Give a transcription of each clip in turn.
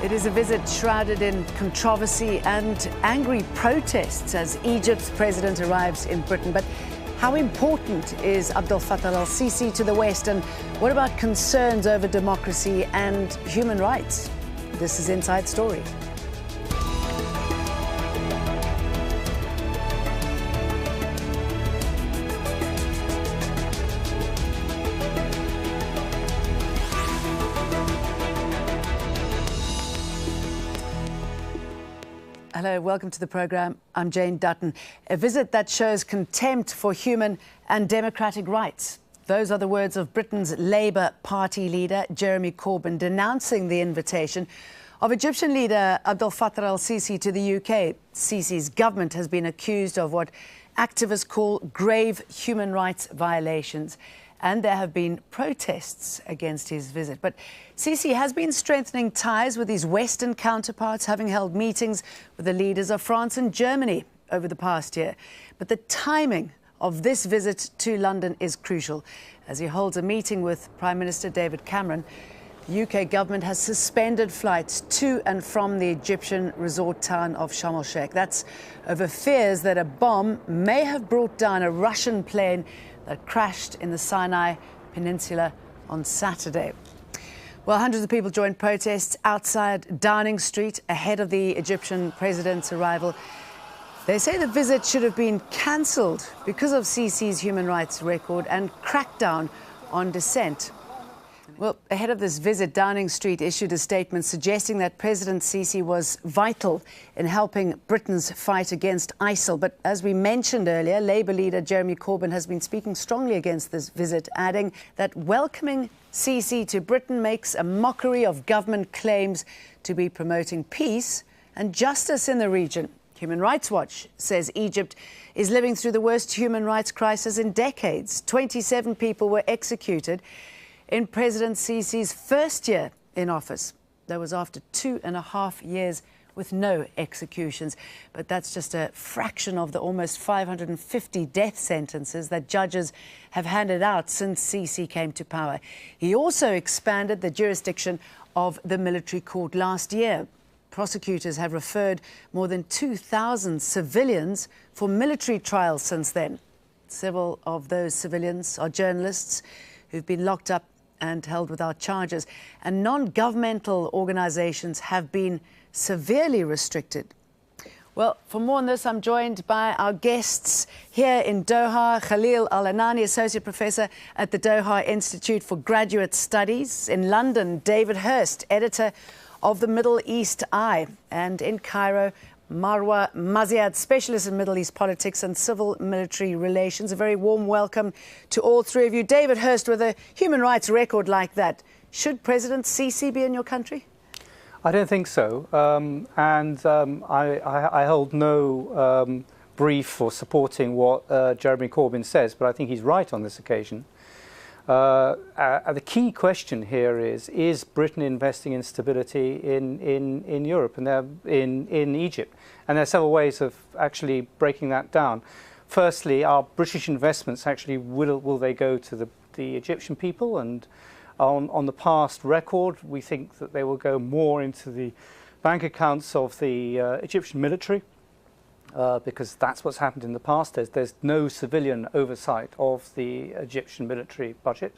It is a visit shrouded in controversy and angry protests as Egypt's president arrives in Britain. But how important is Abdel Fattah al-Sisi to the West, and what about concerns over democracy and human rights? This is Inside Story. Hello, welcome to the programme. I'm Jane Dutton. A visit that shows contempt for human and democratic rights. Those are the words of Britain's Labour Party leader, Jeremy Corbyn, denouncing the invitation of Egyptian leader Abdel Fattah al-Sisi to the UK. Sisi's government has been accused of what activists call grave human rights violations, and there have been protests against his visit. But Sisi has been strengthening ties with his Western counterparts, having held meetings with the leaders of France and Germany over the past year. But the timing of this visit to London is crucial. As he holds a meeting with Prime Minister David Cameron, the UK government has suspended flights to and from the Egyptian resort town of Sharm el-Sheikh. That's over fears that a bomb may have brought down a Russian plane that crashed in the Sinai Peninsula on Saturday. Well, hundreds of people joined protests outside Downing Street ahead of the Egyptian president's arrival. They say the visit should have been cancelled because of Sisi's human rights record and crackdown on dissent. Well, ahead of this visit, Downing Street issued a statement suggesting that President Sisi was vital in helping Britain's fight against ISIL. But as we mentioned earlier, Labour leader Jeremy Corbyn has been speaking strongly against this visit, adding that welcoming Sisi to Britain makes a mockery of government claims to be promoting peace and justice in the region. Human Rights Watch says Egypt is living through the worst human rights crisis in decades. 27 people were executed in President Sisi's first year in office. That was after 2.5 years with no executions. But that's just a fraction of the almost 550 death sentences that judges have handed out since Sisi came to power. He also expanded the jurisdiction of the military court last year. Prosecutors have referred more than 2,000 civilians for military trials since then. Several of those civilians are journalists who've been locked up and held without charges, and non-governmental organisations have been severely restricted. Well, for more on this, I'm joined by our guests here in Doha. Khalil Al-Anani, Associate Professor at the Doha Institute for Graduate Studies. In London, David Hurst, Editor of the Middle East Eye. And in Cairo, Marwa Maziad, Specialist in Middle East Politics and Civil Military Relations. A very warm welcome to all three of you. David Hurst, with a human rights record like that, should President Sisi be in your country? I don't think so. I hold no brief for supporting what Jeremy Corbyn says, but I think he's right on this occasion. The key question here is Britain investing in stability in Europe and in Egypt? And there are several ways of actually breaking that down. Firstly, are British investments actually, will they go to the Egyptian people? And on the past record, we think that they will go more into the bank accounts of the Egyptian military. Because that's what's happened in the past. There's no civilian oversight of the Egyptian military budget.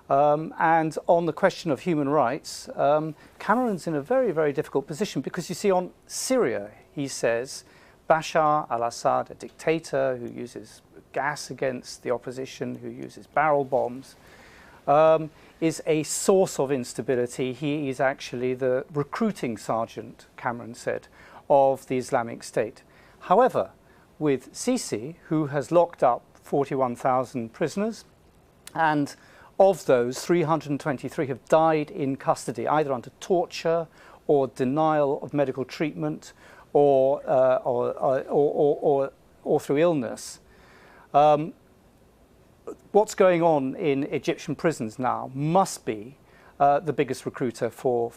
And on the question of human rights, Cameron's in a very, very difficult position because, you see, on Syria, he says Bashar al-Assad, a dictator who uses gas against the opposition, who uses barrel bombs, is a source of instability. He is actually the recruiting sergeant, Cameron said, of the Islamic State. However, with Sisi, who has locked up 41,000 prisoners, and of those, 323 have died in custody, either under torture or denial of medical treatment or through illness. What's going on in Egyptian prisons now must be the biggest recruiter for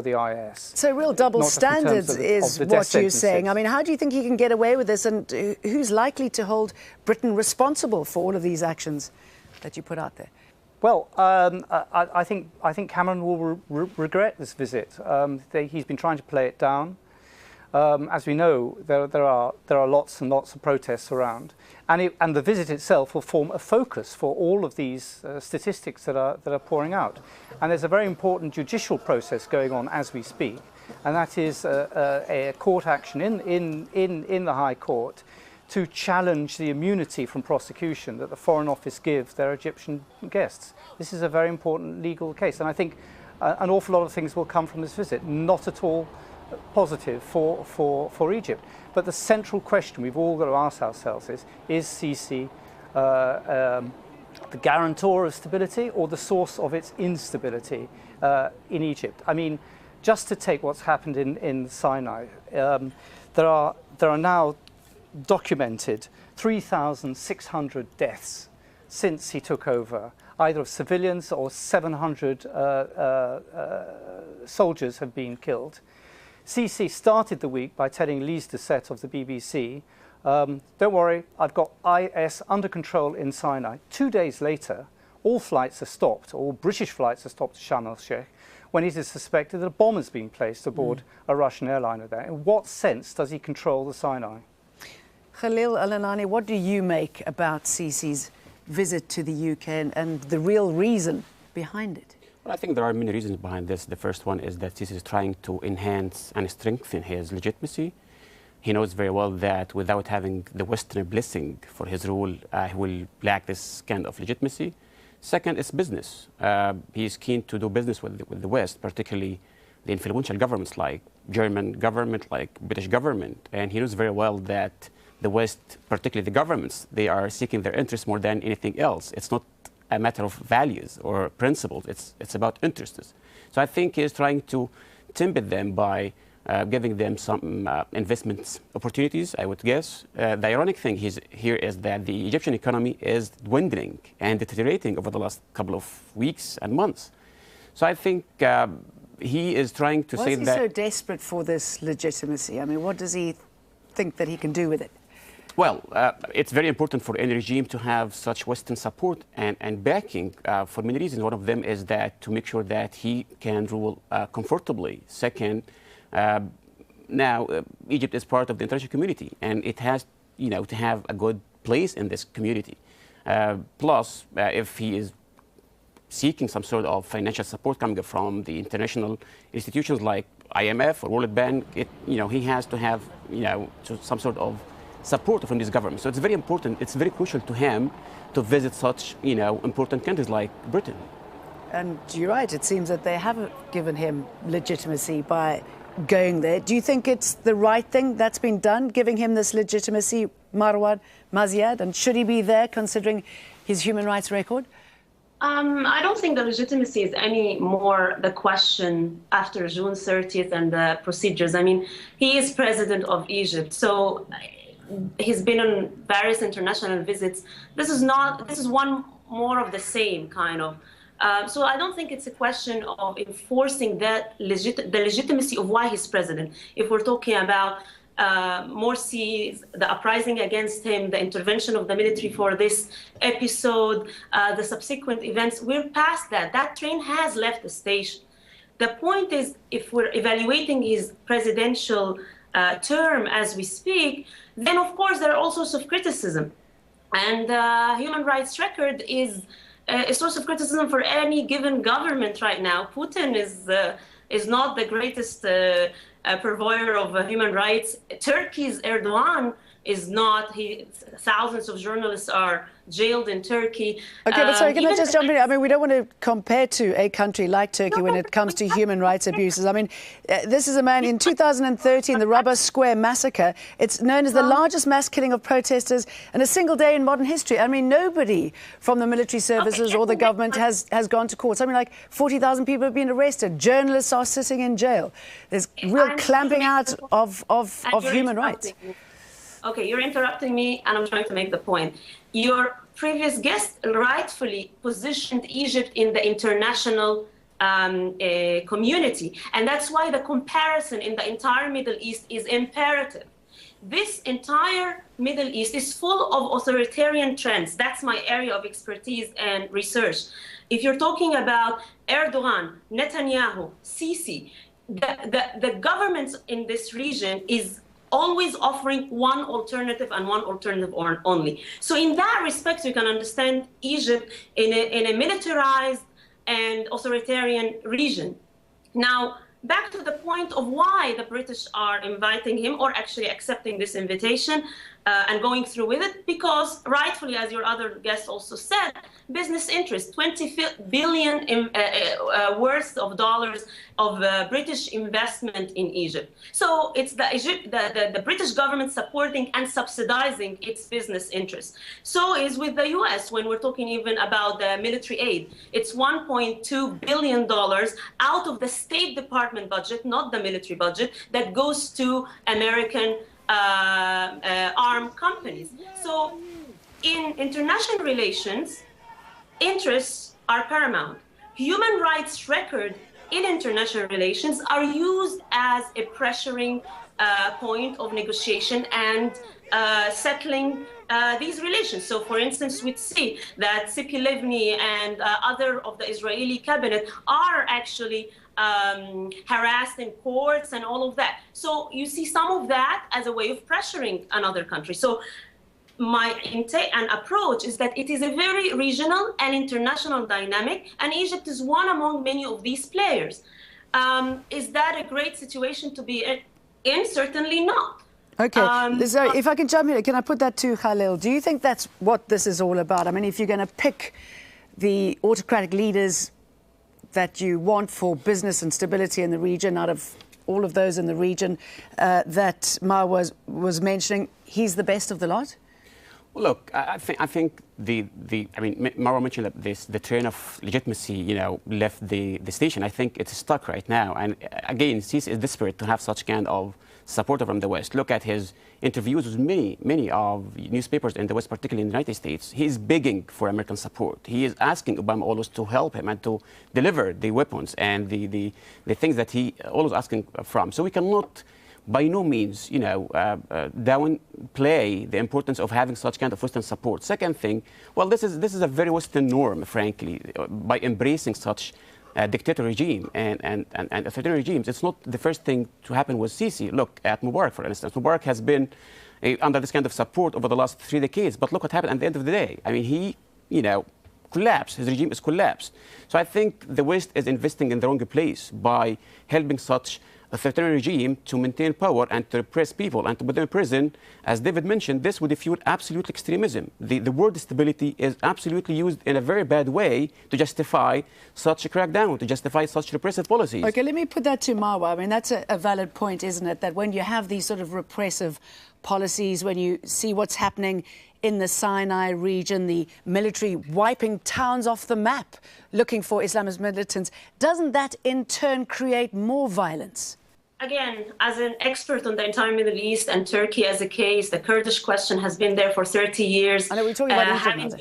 the IS. So real double standards is what you're saying. I mean, how do you think he can get away with this, and who's likely to hold Britain responsible for all of these actions that you put out there? Well, I think Cameron will regret this visit. He's been trying to play it down. As we know, there are lots and lots of protests around, and the visit itself will form a focus for all of these statistics that are pouring out. And there's a very important judicial process going on as we speak, and that is a court action in the High Court to challenge the immunity from prosecution that the Foreign Office gives their Egyptian guests. This is a very important legal case, and I think an awful lot of things will come from this visit. Not at all positive for Egypt. But the central question we've all got to ask ourselves is Sisi the guarantor of stability or the source of its instability in Egypt? I mean, just to take what's happened in Sinai, there are now documented 3,600 deaths since he took over, either of civilians or 700 soldiers have been killed. Sisi started the week by telling Lise Doucet of the BBC, don't worry, I've got IS under control in Sinai. 2 days later, all flights are stopped, all British flights are stopped to Sharm el-Sheikh, when it is suspected that a bomb has been placed aboard a Russian airliner there. In what sense does he control the Sinai? Khalil Al-Anani, what do you make about Sisi's visit to the UK and the real reason behind it? Well, I think there are many reasons behind this. The first one is that Sisi is trying to enhance and strengthen his legitimacy. He knows very well that without having the Western blessing for his rule, he will lack this kind of legitimacy. Second is business. He is keen to do business with the West, particularly the influential governments like German government, like British government. And he knows very well that the West, particularly the governments, they are seeking their interests more than anything else. It's not a matter of values or principles. It's about interests. So I think he's trying to tempt them by giving them some investment opportunities, I would guess. The ironic thing here is that the Egyptian economy is dwindling and deteriorating over the last couple of weeks and months. So I think he is trying to say that... Why is he so desperate for this legitimacy? I mean, what does he think that he can do with it? Well, it's very important for any regime to have such Western support and backing for many reasons. One of them is that to make sure that he can rule comfortably. Second, now Egypt is part of the international community, and it has, to have a good place in this community. Plus, if he is seeking some sort of financial support coming from the international institutions like IMF or World Bank, he has to have, some sort of support from this government. So it's very important, it's very crucial to him to visit such, important countries like Britain. And you're right, it seems that they haven't given him legitimacy by going there. Do you think it's the right thing that's been done, giving him this legitimacy, Marwan Maziad? And should he be there considering his human rights record? I don't think the legitimacy is any more the question after June 30th and the procedures. I mean, he is president of Egypt, so he's been on various international visits. This is one more of the same kind of. So I don't think it's a question of enforcing the legitimacy of why he's president. If we're talking about Morsi, the uprising against him, the intervention of the military for this episode, the subsequent events, we're past that. That train has left the station. The point is, if we're evaluating his presidential term as we speak, then of course there are all sorts of criticism. And human rights record is a source of criticism for any given government right now. Putin is not the greatest purveyor of human rights. Turkey's Erdogan is not. Thousands of journalists are jailed in Turkey. Okay, but sorry, can I just jump in? I mean, we don't want to compare to a country like Turkey when it comes to human rights abuses. I mean, this is a man in 2013, the Rubber Square massacre. It's known as the largest mass killing of protesters in a single day in modern history. I mean, nobody from the military services or the government has gone to court. Something like 40,000 people have been arrested. Journalists are sitting in jail. There's real clamping out of human rights. Okay, you're interrupting me, and I'm trying to make the point. Your previous guest rightfully positioned Egypt in the international community, and that's why the comparison in the entire Middle East is imperative. This entire Middle East is full of authoritarian trends. That's my area of expertise and research. If you're talking about Erdogan, Netanyahu, Sisi, the governments in this region is always offering one alternative and one alternative only. So in that respect, you can understand Egypt in a militarized and authoritarian region. Now, back to the point of why the British are inviting him or actually accepting this invitation and going through with it, because rightfully, as your other guest also said, business interests, 20 billion worth of dollars of British investment in Egypt. So it's the British government supporting and subsidizing its business interests. So is with the US when we're talking even about the military aid. It's $1.2 billion out of the State Department budget, not the military budget, that goes to American armed companies. So in international relations, interests are paramount. Human rights record in international relations are used as a pressuring point of negotiation and settling these relations. So, for instance, we see that Tzipi Livni and other of the Israeli cabinet are actually harassed in courts and all of that. So you see some of that as a way of pressuring another country. So my intake and approach is that it is a very regional and international dynamic, and Egypt is one among many of these players. Is that a great situation to be in? Certainly not. Okay, so if I can jump in, can I put that to Khalil? Do you think that's what this is all about? I mean, if you're going to pick the autocratic leaders that you want for business and stability in the region, out of all of those in the region that Ma was mentioning, he's the best of the lot? Well, look, I think I mean, Marwa mentioned that the train of legitimacy, left the station. I think it's stuck right now. And again, Sisi is desperate to have such kind of support from the West. Look at his interviews with many of newspapers in the West, particularly in the United States. He is begging for American support. He is asking Obama always to help him and to deliver the weapons and the things that he always asking from. So we cannot, by no means, downplay the importance of having such kind of Western support. Second thing, well, this is a very Western norm, frankly, by embracing such dictator regime and authoritarian regimes. It's not the first thing to happen with Sisi. Look at Mubarak, for instance. Mubarak has been under this kind of support over the last 3 decades. But look what happened at the end of the day. I mean, he, collapsed. His regime is collapsed. So I think the West is investing in the wrong place by helping such authoritarian regime to maintain power and to repress people and to put them in prison. As David mentioned, this would fuel absolute extremism. The word stability is absolutely used in a very bad way to justify such a crackdown, to justify such repressive policies. Okay, let me put that to Marwa. I mean, that's a valid point, isn't it? That when you have these sort of repressive policies, when you see what's happening in the Sinai region, the military wiping towns off the map, looking for Islamist militants, doesn't that in turn create more violence? Again, as an expert on the entire Middle East and Turkey as a case, the Kurdish question has been there for 30 years. I know we're talking about having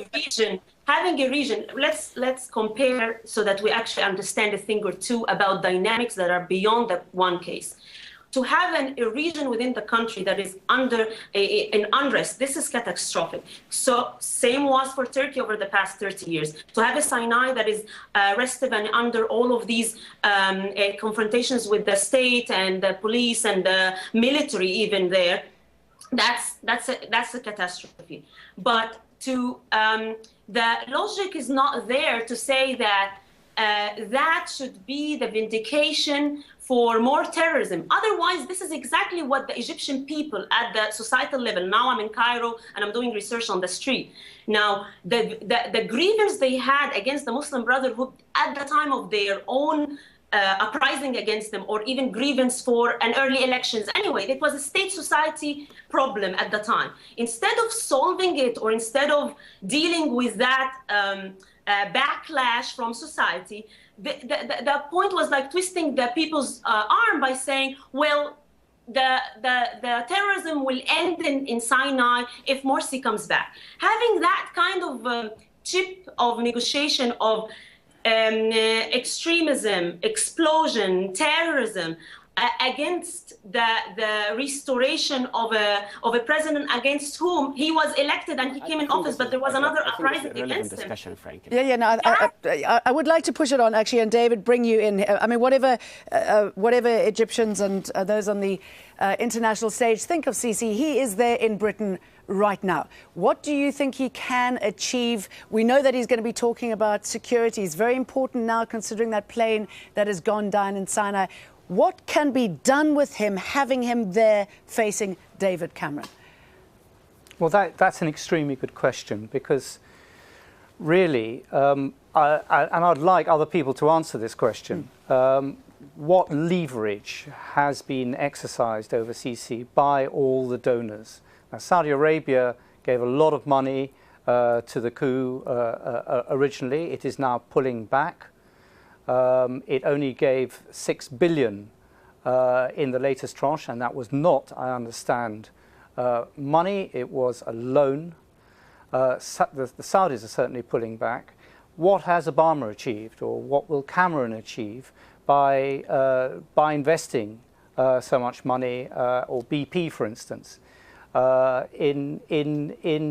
a region, let's compare so that we actually understand a thing or two about dynamics that are beyond that one case. To have a region within the country that is under an unrest, this is catastrophic. So same was for Turkey over the past 30 years. To have a Sinai that is restive and under all of these confrontations with the state and the police and the military even there, that's a catastrophe. But the logic is not there to say that that should be the vindication for more terrorism. Otherwise, this is exactly what the Egyptian people at the societal level, now I'm in Cairo and I'm doing research on the street. Now, the grievance they had against the Muslim Brotherhood at the time of their own uprising against them, or even grievance for an early elections. Anyway, it was a state-society problem at the time. Instead of solving it, or instead of dealing with that backlash from society, the point was like twisting the people's arm by saying, well, the terrorism will end in Sinai if Morsi comes back. Having that kind of chip of negotiation of extremism, explosion, terrorism, against the restoration of a president against whom he was elected and he came in office, but there was another uprising against him. Discussion, frankly. Yeah. No, I would like to push it on, actually, and David, bring you in. I mean, whatever Egyptians and those on the international stage think of Sisi, he is there in Britain right now. What do you think he can achieve? We know that he's going to be talking about security. It's very important now, considering that plane that has gone down in Sinai. What can be done with him, having him there facing David Cameron? Well, that's an extremely good question, because really, and I'd like other people to answer this question, what leverage has been exercised over Sisi by all the donors? Now, Saudi Arabia gave a lot of money to the coup originally. It is now pulling back. It only gave 6 billion in the latest tranche, and that was not, I understand, money. It was a loan. The Saudis are certainly pulling back. What has Obama achieved, or what will Cameron achieve by investing so much money, or BP, for instance, in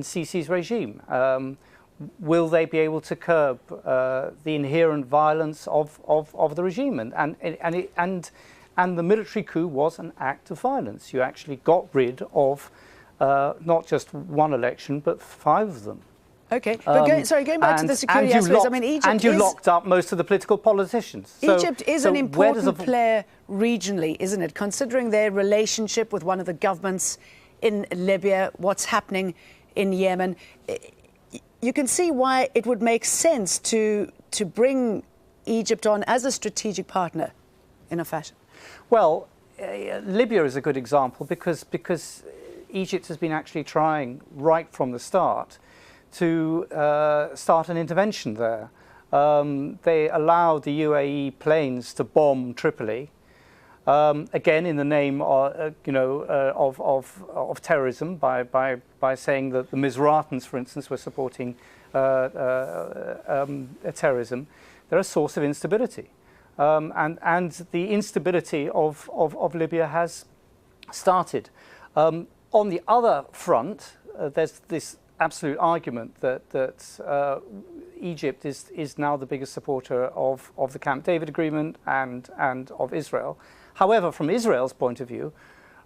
Sisi's regime? Will they be able to curb the inherent violence of the regime? And the military coup was an act of violence. You actually got rid of not just one election, but 5 of them. Okay, but going back to the security aspects, I mean, Egypt you locked up most of the political politicians. Egypt is an important player regionally, isn't it? Considering their relationship with one of the governments in Libya, what's happening in Yemen, you can see why it would make sense to bring Egypt on as a strategic partner in a fashion. Well, Libya is a good example, because Egypt has been actually trying right from the start to start an intervention there. They allowed the UAE planes to bomb Tripoli, again in the name of terrorism, by saying that the Misratans, for instance, were supporting terrorism. They're a source of instability, and the instability of Libya has started. On the other front, there's this absolute argument that Egypt is now the biggest supporter of the Camp David Agreement and of Israel. However, from Israel's point of view,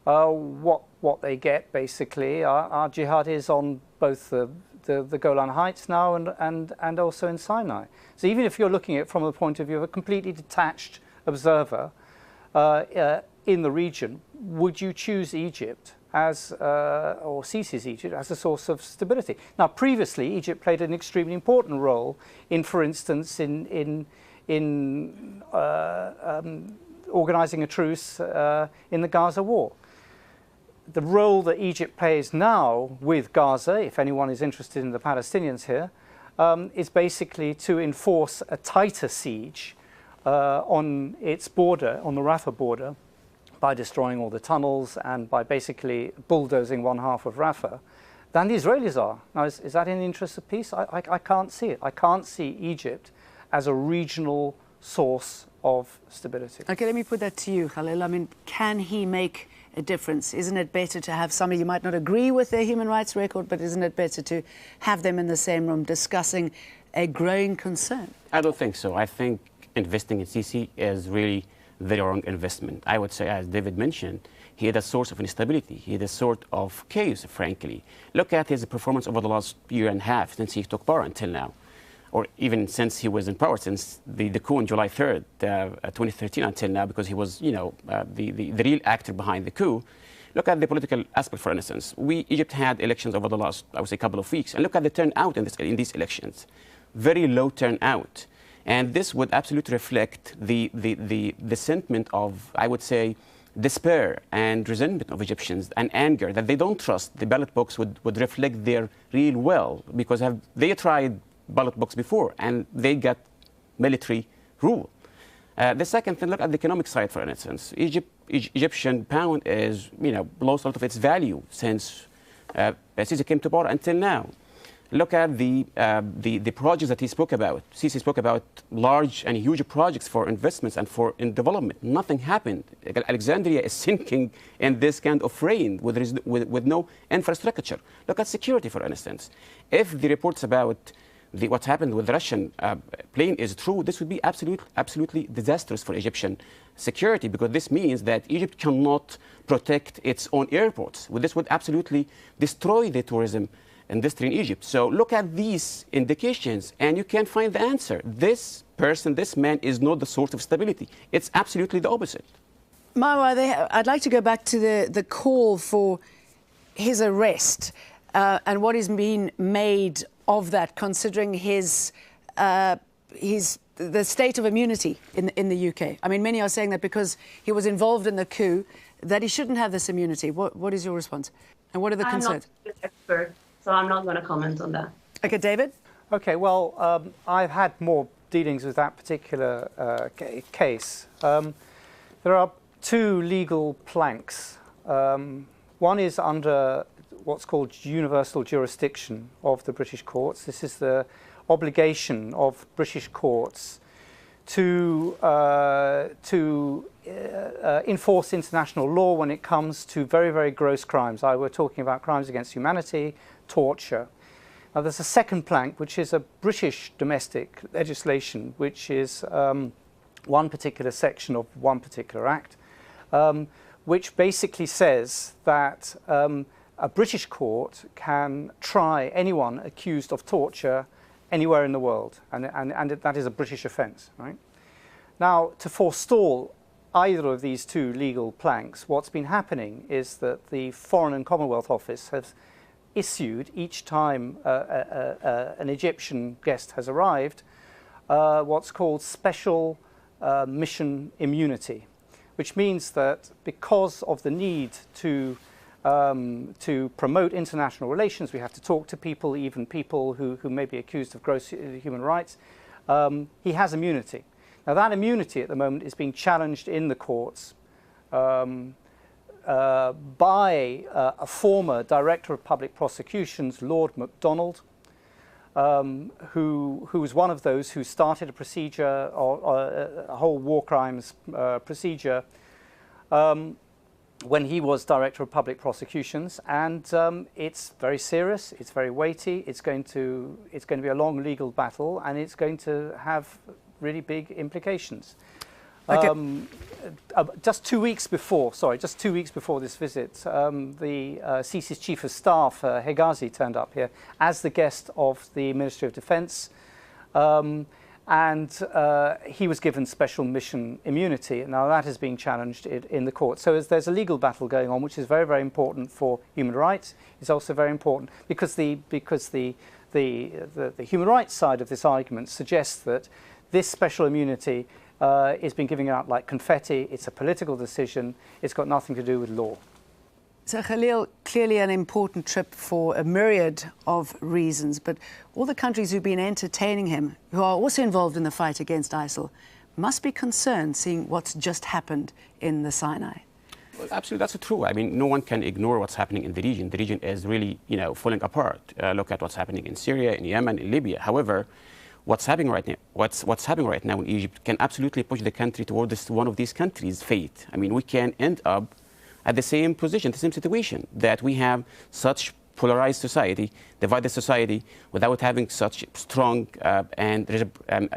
what they get basically are jihadis on both the Golan Heights now and also in Sinai. So even if you're looking at it from the point of view of a completely detached observer in the region, would you choose Egypt as or Sisi's Egypt as a source of stability? Now, previously, Egypt played an extremely important role in, for instance, in organising a truce in the Gaza war. The role that Egypt plays now with Gaza, if anyone is interested in the Palestinians here, is basically to enforce a tighter siege on its border, on the Rafah border, by destroying all the tunnels and by basically bulldozing one half of Rafah, than the Israelis are. Now, is that in the interest of peace? I can't see it. I can't see Egypt as a regional source of stability. Okay, let me put that to you, Khalil. I mean, can he make a difference? Isn't it better to have somebody, you might not agree with their human rights record, but isn't it better to have them in the same room discussing a growing concern? I don't think so. I think investing in Sisi is really the wrong investment. I would say, as David mentioned, he is a source of instability. He is a sort of chaos, frankly. Look at his performance over the last year and a half since he took power until now, or even since he was in power, since the coup on July 3rd, 2013 until now, because he was, the real actor behind the coup. Look at the political aspect, for instance. Egypt had elections over the last, I would say, couple of weeks, and look at the turnout in these elections. Very low turnout. And this would absolutely reflect the sentiment of, I would say, despair and resentment of Egyptians, and anger that they don't trust the ballot box would reflect their real will, because they tried ballot box before and they got military rule. The second thing, look at the economic side, for instance. Egyptian pound is, lost a lot of its value since Sisi came to power until now. Look at the projects that he spoke about. Sisi spoke about large and huge projects for investments and in development. Nothing happened. Alexandria is sinking in this kind of rain with no infrastructure. Look at security, for instance. If the reports about what happened with the Russian plane is true, this would be absolutely disastrous for Egyptian security, because this means that Egypt cannot protect its own airports. This would absolutely destroy the tourism industry in Egypt. So look at these indications and you can find the answer. This person, this man is not the source of stability. It's absolutely the opposite. Marwa, I'd like to go back to the call for his arrest and what is being made of that, considering the state of immunity in the UK. I mean, many are saying that because he was involved in the coup, that he shouldn't have this immunity. What is your response? And what are the concerns? I'm not an expert, so I'm not going to comment on that. Okay, David? Okay, well, I've had more dealings with that particular case. There are two legal planks. One is under what's called universal jurisdiction of the British courts. This is the obligation of British courts to enforce international law when it comes to very, very gross crimes. We're talking about crimes against humanity, torture. Now, there's a second plank, which is a British domestic legislation, which is one particular section of one particular act, which basically says that a British court can try anyone accused of torture anywhere in the world, and that is a British offence, right? Now, to forestall either of these two legal planks, what's been happening is that the Foreign and Commonwealth Office has issued, each time an Egyptian guest has arrived, what's called special mission immunity, which means that because of the need to promote international relations, we have to talk to people, even people who may be accused of gross human rights. He has immunity. Now, that immunity at the moment is being challenged in the courts by a former Director of Public Prosecutions, Lord MacDonald, who was one of those who started a procedure, a whole war crimes procedure, when he was Director of Public Prosecutions, and it's very serious, it's very weighty, it's going to be a long legal battle, and it's going to have really big implications. Okay. Just 2 weeks before this visit, the Sisi's Chief of Staff, Hegazi, turned up here as the guest of the Ministry of Defence, and he was given special mission immunity. Now, that is being challenged in the court. So there's a legal battle going on, which is very, very important for human rights. It's also very important because the human rights side of this argument suggests that this special immunity is being given out like confetti. It's a political decision. It's got nothing to do with law. So, Khalil, clearly an important trip for a myriad of reasons, but all the countries who've been entertaining him, who are also involved in the fight against ISIL, must be concerned seeing what's just happened in the Sinai. Well, absolutely, that's true. I mean, no one can ignore what's happening in the region. The region is really, falling apart. Look at what's happening in Syria, in Yemen, in Libya. However, what's happening right now in Egypt can absolutely push the country towards one of these countries' fate. I mean, we can end up at the same position, the same situation, that we have such polarized society, divided society, without having such strong and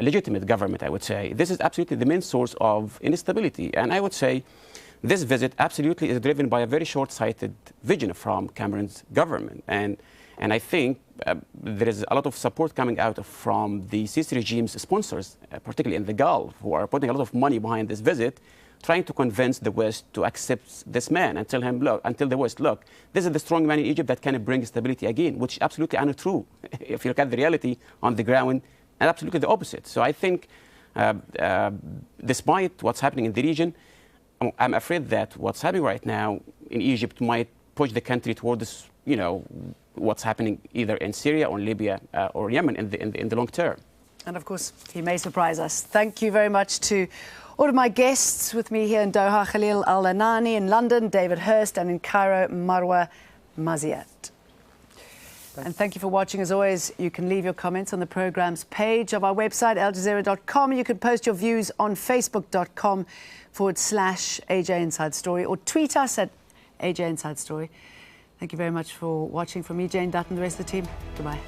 legitimate government, I would say. This is absolutely the main source of instability. And I would say this visit absolutely is driven by a very short-sighted vision from Cameron's government. And I think there is a lot of support coming out from the Sisi regime's sponsors, particularly in the Gulf, who are putting a lot of money behind this visit, trying to convince the West to accept this man and tell the West, look, this is the strong man in Egypt that can bring stability again, which is absolutely untrue. If you look at the reality on the ground, and absolutely the opposite. So I think, despite what's happening in the region, I'm afraid that what's happening right now in Egypt might push the country towards, what's happening either in Syria or Libya or Yemen in the long term. And of course, he may surprise us. Thank you very much to all of my guests with me here in Doha, Khalil Al-Anani in London, David Hurst, and in Cairo, Marwa Maziat. And thank you for watching. As always, you can leave your comments on the programme's page of our website, aljazeera.com. You can post your views on facebook.com/AJ Inside Story or tweet us at AJ Inside Story. Thank you very much for watching. From me, Jane Dutton, the rest of the team, goodbye.